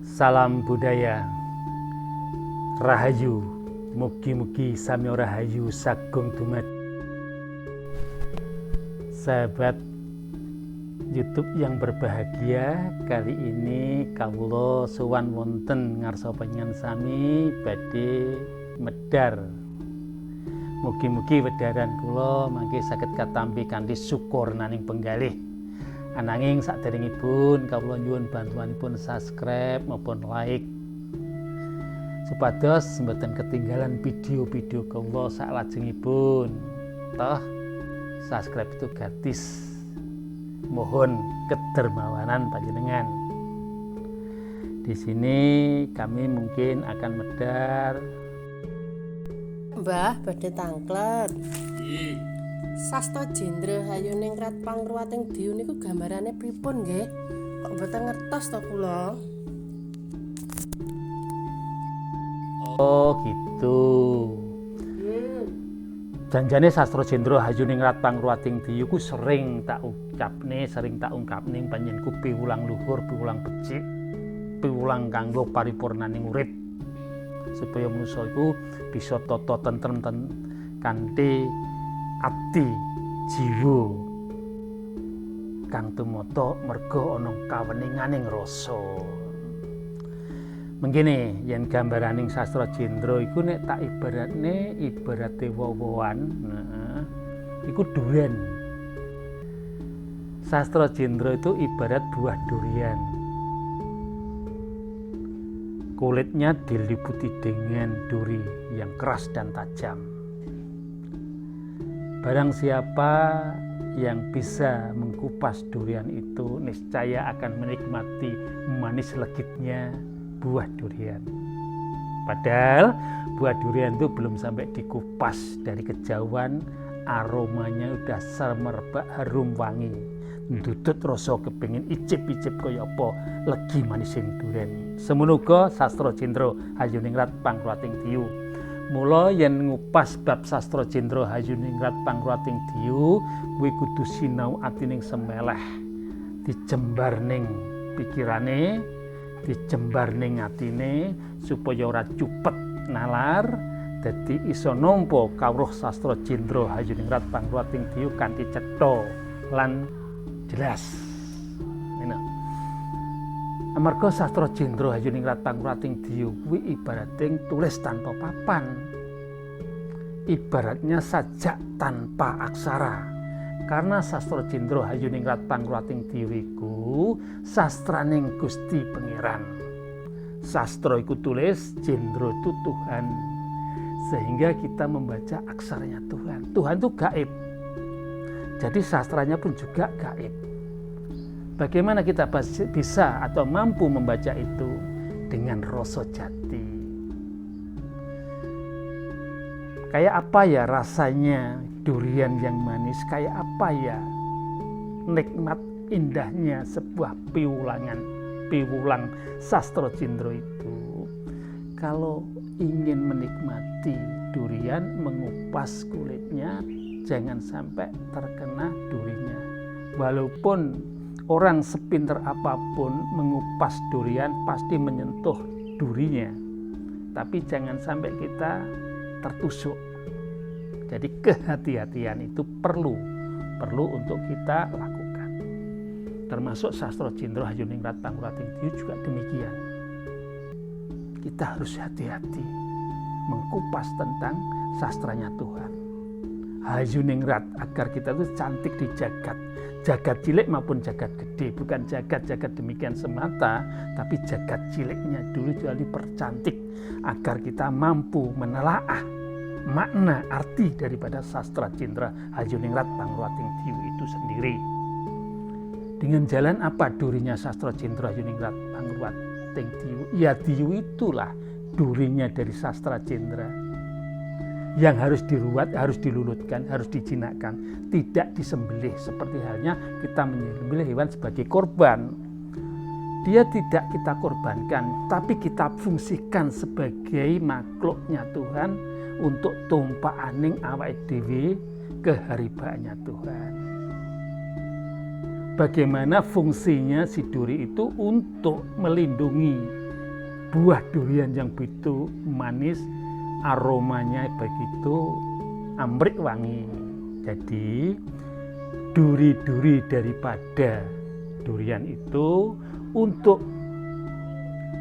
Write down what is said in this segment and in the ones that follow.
Salam budaya Rahayu, mugi-mugi samya rahayu sagung dumadi. Sahabat YouTube yang berbahagia, kali ini kawula sowan wonten ngarsa panjenengan sami badhe medhar. Mugi-mugi wedharan kula mangke saged katampi kanthi syukurnaning penggalih. Ananging saderengipun kawula nyuwun bantuanipun subscribe maupun like supados mboten ketinggalan video-video kawula saklajengipun. Toh subscribe itu gratis. Mohon kedermawanan panjenengan. Di sini kami mungkin akan medhar. Mbah badhe tangklet. Sastra Jendra Hayuningrat Pangruwating Diyu niku gambarane pripun nggih? Kok mboten ngertos to kula? Oh gitu. Janjane Sastra Jendra Hayuningrat Pangruwating Diyu ku sering tak ungkapne panjenenganku piwulang luhur, piwulang becik, piwulang kanggo paripurnaning urip. Supaya manusa iku bisa tata tentrem kanthi ati jiwa kang tumata merga ana kaweninganing rasa. Mengkene yen gambaraning Sastra Jendra iku nek tak ibarate wowoan, iku duren. Sastra Jendra itu ibarat buah durian. Kulitnya diliputi dengan duri yang keras dan tajam. Barang siapa yang bisa mengkupas durian itu niscaya akan menikmati manis legitnya buah durian. Padahal buah durian itu belum sampai dikupas, dari kejauhan aromanya udah semerbak harum wangi. Ndudut rasa kepengin icip-icip kaya apa legi manisin durian. Semono uga Sastra Jendra Hayuningrat Pangruwating Diyu. Mula yen ngupas bab Sastra Jendra Hayuningrat Pangruwating Diyu kuwi kudu sinau atining semeleh, dijembar ning pikirane, dijembar ning atine supaya ora cupet nalar, dadi iso nampa kawruh Sastra Jendra Hayuningrat Pangruwating Diyu kanthi cetha lan jelas. Amarga Sastra Jendra Hayuningrat Pangruwating Diyu kuwi ibarating tulis tanpa papan. Ibaratnya sajak tanpa aksara. Karena Sastra Jendra Hayuningrat Pangruwating Diyu iku sastraning Gusti Pangeran. Sastra iku tulis, Jendra itu Tuhan. Sehingga kita membaca aksaranya Tuhan. Tuhan itu gaib. Jadi sastranya pun juga gaib. Bagaimana kita bisa atau mampu membaca itu dengan rasa jati? Kayak apa ya rasanya durian yang manis? Kayak apa ya nikmat indahnya sebuah piwulang Sastra Jendra itu? Kalau ingin menikmati durian, mengupas kulitnya, jangan sampai terkena durinya. Walaupun orang sepinter apapun mengupas durian pasti menyentuh durinya, tapi jangan sampai kita tertusuk. Jadi kehati-hatian itu perlu untuk kita lakukan. Termasuk Sastra Jendra Hayuningrat Pangruwating Diyu juga demikian. Kita harus hati-hati mengkupas tentang sastranya Tuhan. Hayuningrat agar kita itu cantik di jagat cilik maupun jagat gede, bukan jagat demikian semata, tapi jagat ciliknya dulu juga dipercantik agar kita mampu menelaah makna arti daripada Sastra Jendra Hayuningrat Pangruwating Diyu itu sendiri. Dengan jalan apa durinya Sastra Jendra Hayuningrat Pangruwating Diyu? Ya Diyu itulah durinya dari Sastra Jendra. Yang harus diruat, harus dilulutkan, harus dijinakkan, tidak disembelih seperti halnya kita menyembelih hewan sebagai korban. Dia tidak kita korbankan, tapi kita fungsikan sebagai makhluknya Tuhan untuk tumpaaning awake dhewe keharibaannya Tuhan. bagaimana fungsinya si duri itu untuk melindungi buah durian yang begitu manis, aromanya begitu amrik wangi. Jadi duri-duri daripada durian itu untuk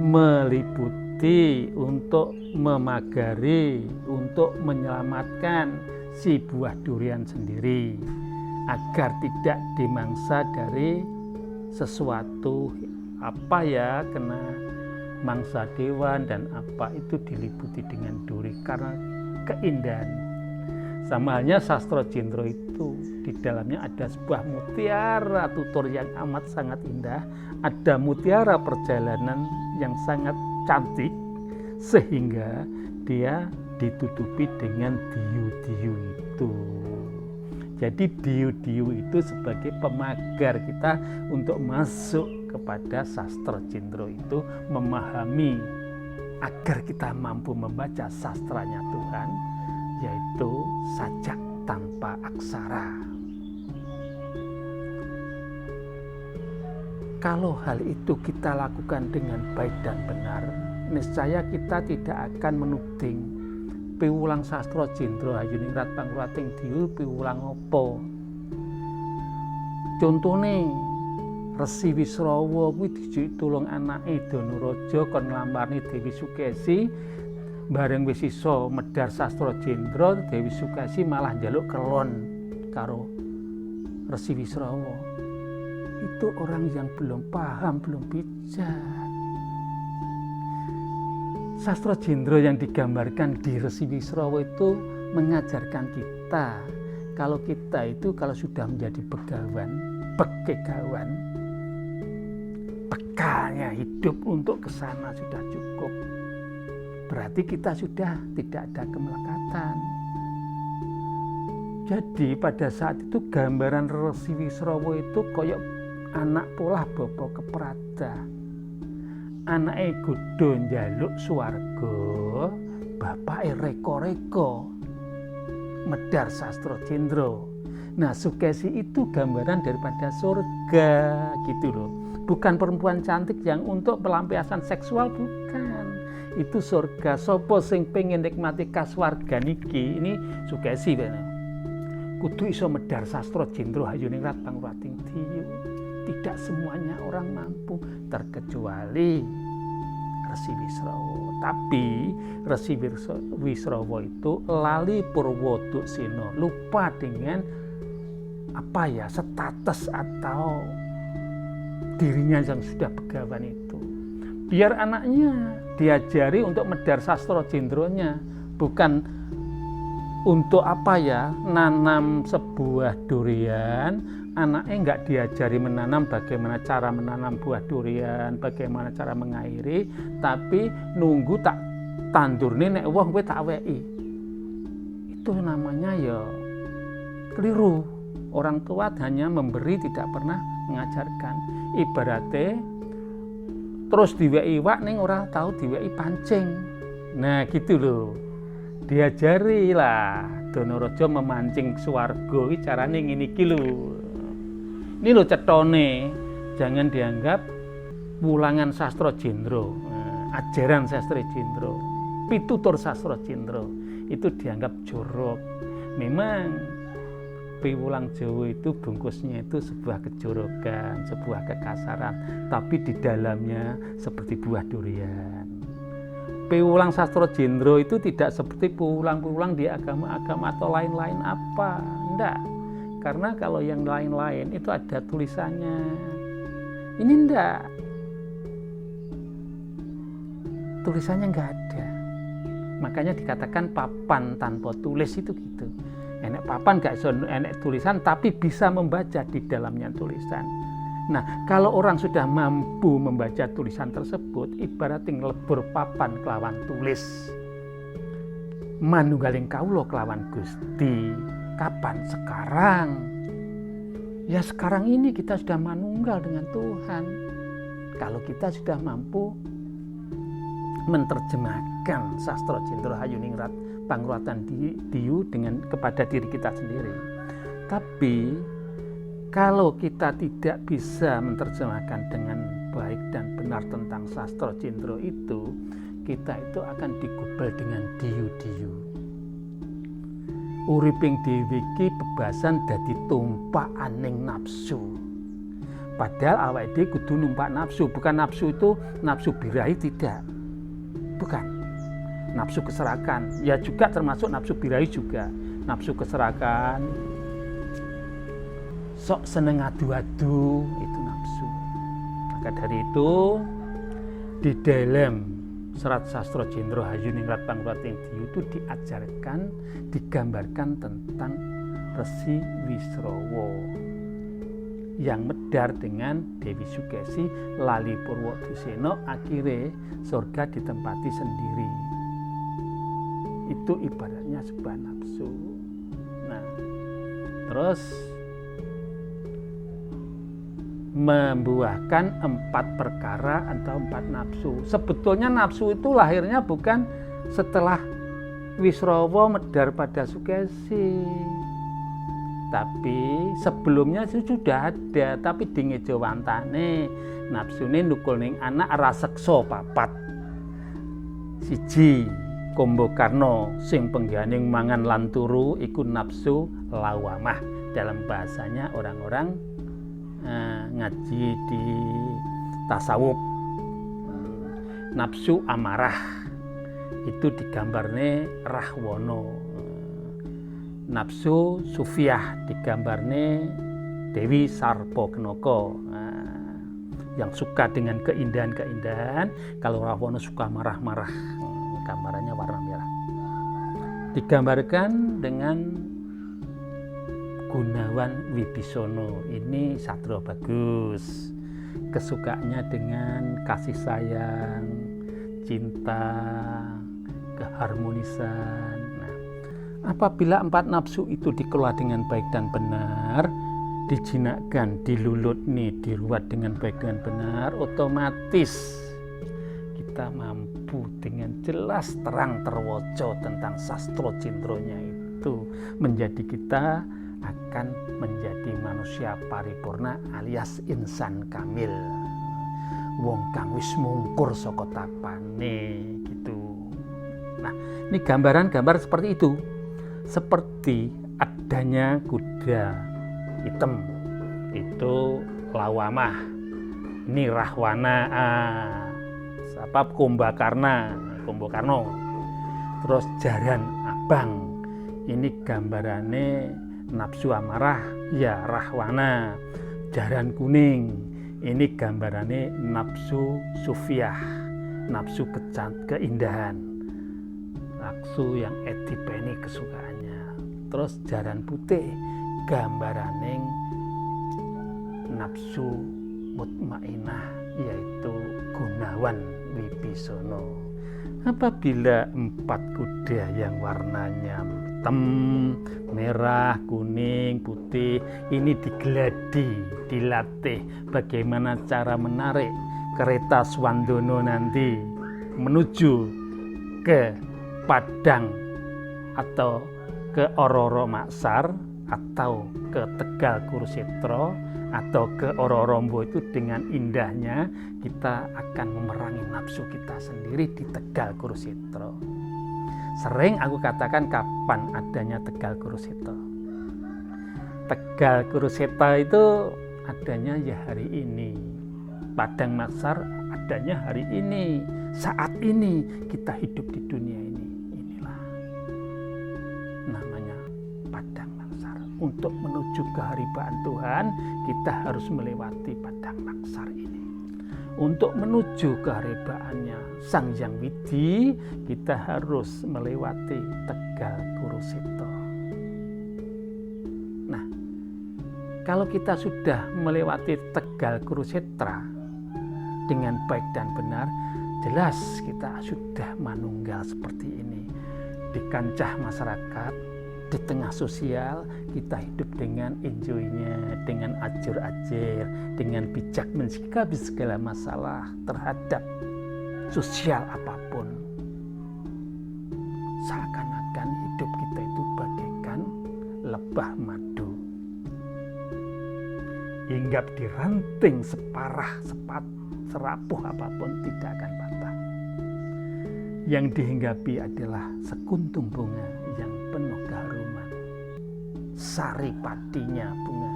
meliputi, untuk memagari, untuk menyelamatkan si buah durian sendiri agar tidak dimangsa dari sesuatu kena mangsa dewan dan itu diliputi dengan duri karena keindahan. Sama halnya Sastra Jendro itu, di dalamnya ada sebuah mutiara tutur yang amat sangat indah, ada mutiara perjalanan yang sangat cantik, sehingga dia ditutupi dengan diu-diu itu. Jadi diu-diu itu sebagai pemagar kita untuk masuk kepada Sastra Jendro itu, memahami agar kita mampu membaca sastranya Tuhan, yaitu sajak tanpa aksara. Kalau hal itu kita lakukan dengan baik dan benar, niscaya kita tidak akan menuding piwulang Sastra Jendro Hayuningrat Pangruwating Diyu piwulang apa. Contone Resi Wisrawa kuwi dijuk tulung anake Danaraja kon nglamparni Dewi Sukesi. Bareng wis iso medhar Sastra Jendro, Dewi Sukesi malah njaluk kelon karo Resi Wisrawa. Itu orang yang belum paham, belum bijak. Sastra Jendro yang digambarkan di Resi Wisrawa itu mengajarkan kita kalau kita itu kalau sudah menjadi begawan, bekalnya hidup untuk kesana sudah cukup. Berarti kita sudah tidak ada kemelekatan. Jadi pada saat itu gambaran Resi Wisrawa itu koyok anak polah bapa keprada. Anake godho njaluk swarga, bapake reka-reka medhar Sastra Jendro. Nah, Sukesi itu gambaran daripada surga gitu loh. Bukan perempuan cantik yang untuk pelampiasan seksual, bukan. Itu surga. Sopo sing pengen nikmati kaswargan iki, ini Sukesi bener. Kudu iso medhar Sastra Jendro Hayuningrat Pangruwating Diyu. Tidak semuanya orang mampu, terkecuali Resi Wisrawa. Tapi Resi Wisrawa itu lali Purwoduksena, lupa dengan status atau dirinya yang sudah begawan itu. Biar anaknya diajari untuk medhar Sastra Jendronya, bukan untuk nanam sebuah durian. Anaknya enggak diajari menanam, bagaimana cara menanam buah durian, bagaimana cara mengairi, tapi nunggu tak tandurne nek wong kowe tak weki. Itu namanya ya keliru. Orang tua hanya memberi, tidak pernah mengajarkan. Ibaratnya terus diweki iwak ning ora tahu diweki pancing. Nah, gitu loh. Diajari lah Danaraja memancing swarga iki carane ngene iki lho. Ini lho cetone, jangan dianggap wulangan Sastra Jendro, ajaran Sastra Jendro, pitutur Sastra Jendro itu dianggap jorok. Memang piwulang Jawa itu bungkusnya itu sebuah kejorokan, sebuah kekasaran, tapi di dalamnya seperti buah durian. Piwulang Sastra Jendro itu tidak seperti piwulang-piwulang di agama-agama atau lain-lain apa, enggak. Karena kalau yang lain-lain itu ada tulisannya. Ini enggak. Tulisannya enggak ada. Makanya dikatakan papan tanpa tulis itu gitu. Enek papan enggak enek tulisan tapi bisa membaca di dalamnya tulisan. Nah, kalau orang sudah mampu membaca tulisan tersebut, ibarat nglebur papan kelawan tulis. Manunggaling kawula kelawan Gusti. Kapan? Sekarang. Ya sekarang ini kita sudah manunggal dengan Tuhan. Kalau kita sudah mampu menerjemahkan Sastra Jendro Hayuningrat Pangruwating Diyu dengan kepada diri kita sendiri. Tapi Kalau kita tidak bisa menerjemahkan dengan baik dan benar tentang Sastra Jendra itu, kita itu akan digubel dengan diyu-diyu. Uriping dhewe iki bebasan dadi tumpahaning nafsu. Padahal awake dhewe kudu numpak nafsu, bukan nafsu itu nafsu birahi, tidak. Bukan. Nafsu keserakan, ya juga termasuk nafsu birahi juga. Nafsu keserakan, sok seneng adu-adu, itu nafsu. Maka dari itu di dalam serat Sastra Jendra Hayuningrat Pangruwating Diyu itu diajarkan, digambarkan tentang Resi Wisrawa yang medar dengan Dewi Sukesi lali Purwodusena, akhirnya surga ditempati sendiri. Itu ibaratnya sebuah nafsu. Nah, terus membuahkan 4 perkara atau 4 nafsu. Sebetulnya nafsu itu lahirnya bukan setelah Wisrawa medar pada Sukesi, tapi sebelumnya itu sudah ada. Tapi di ngejawantane nafsune nukul ning anak raseksa 4. Siji Kumbakarna sing pengganing mangan lan turu iku nafsu lawamah. Dalam bahasanya orang-orang ngaji di tasawuf, nafsu amarah itu digambarne Rahwana. Nafsu sufiah digambarne Dewi Sarpakenaka, yang suka dengan keindahan-keindahan. Kalau Rahwana suka marah-marah, gambarannya warna merah. Digambarkan dengan Gunawan Wibisana, ini satria bagus, kesukaannya dengan kasih sayang, cinta, keharmonisan. Nah, apabila 4 nafsu itu dikelola dengan baik dan benar, dijinakkan, dilulut nih, diruat dengan baik dan benar, otomatis kita mampu dengan jelas terang terwoco tentang Sastra Jendronya itu, menjadi kita akan menjadi manusia paripurna alias insan kamil, wong kang wis mungkur saka tapane gitu. Nah, ini gambaran-gambar seperti itu, seperti adanya kuda hitam itu lawamah, ini Rahwana, Kumbakarna, terus jaran abang, ini gambarane nafsu amarah, ya Rahwana. Jaran kuning, ini gambarannya nafsu sufiah, nafsu keindahan, nafsu yang etipeni kesukaannya. Terus jaran putih, gambarannya nafsu mutmainah, yaitu Gunawan Wibisana. Apabila 4 kuda yang warnanya hitam, merah, kuning, putih ini digeladi, dilatih bagaimana cara menarik kereta Swandono nanti menuju ke Padang atau ke Ororo Maksar atau ke Tegal Kurusetra atau ke Ororombo, itu dengan indahnya kita akan memerangi nafsu kita sendiri di Tegal Kurusetra. Sering aku katakan kapan adanya Tegal Kurusetra. Tegal Kurusetra itu adanya ya hari ini. Padang Maksar adanya hari ini. Saat ini kita hidup di dunia ini. Inilah namanya Padang Maksar. Untuk menuju keharibaan Tuhan, kita harus melewati Padang Maksar ini. Untuk menuju keharibaannya Sang Hyang Widi, kita harus melewati Tegal Kurusetra. Nah, kalau kita sudah melewati Tegal Kurusetra dengan baik dan benar, jelas kita sudah manunggal seperti ini. Di kancah masyarakat, di tengah sosial, kita hidup dengan enjoy-nya, dengan ajur-ajir, dengan bijak mensikapi segala masalah terhadap sosial apapun. Seakan-akan hidup kita itu bagaikan lebah madu. hinggap diranting separah serapuh apapun tidak akan patah. Yang dihinggapi adalah sekuntum bunga yang penuh keharuman, sari patinya bunga.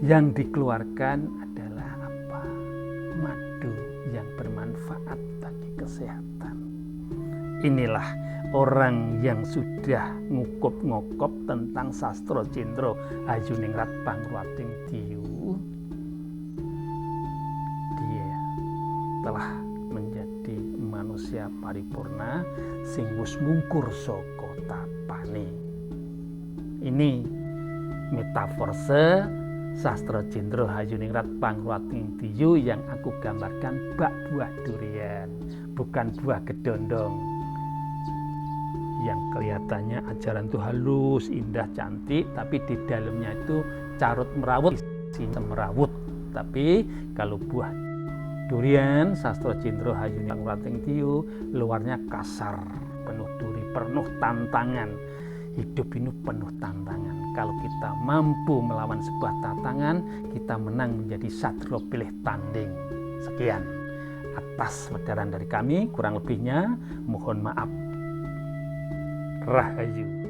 Yang dikeluarkan adalah apa? Madu yang bermanfaat bagi kesehatan. Inilah orang yang sudah ngukup-ngokop tentang Sastra Jendra Hayuningrat Pangruwating Diyu. Dia telah menjadi manusia paripurna sing wis mungkur saka tapane. Ini metaforse Sastra Jendra Hayuningrat Pangruwating Diyu yang aku gambarkan bak buah durian, bukan buah gedondong yang kelihatannya ajaran itu halus, indah, cantik, tapi di dalamnya itu carut merawut, isinya merawut. Tapi kalau buah durian Sastra Jendra Hayuningrat Pangruwating Diyu luarnya kasar, penuh duri, penuh tantangan. Hidup ini penuh tantangan. Kalau kita mampu melawan sebuah tantangan, kita menang menjadi satria pilih tanding. Sekian atas wedaran dari kami, kurang lebihnya mohon maaf. Rahayu.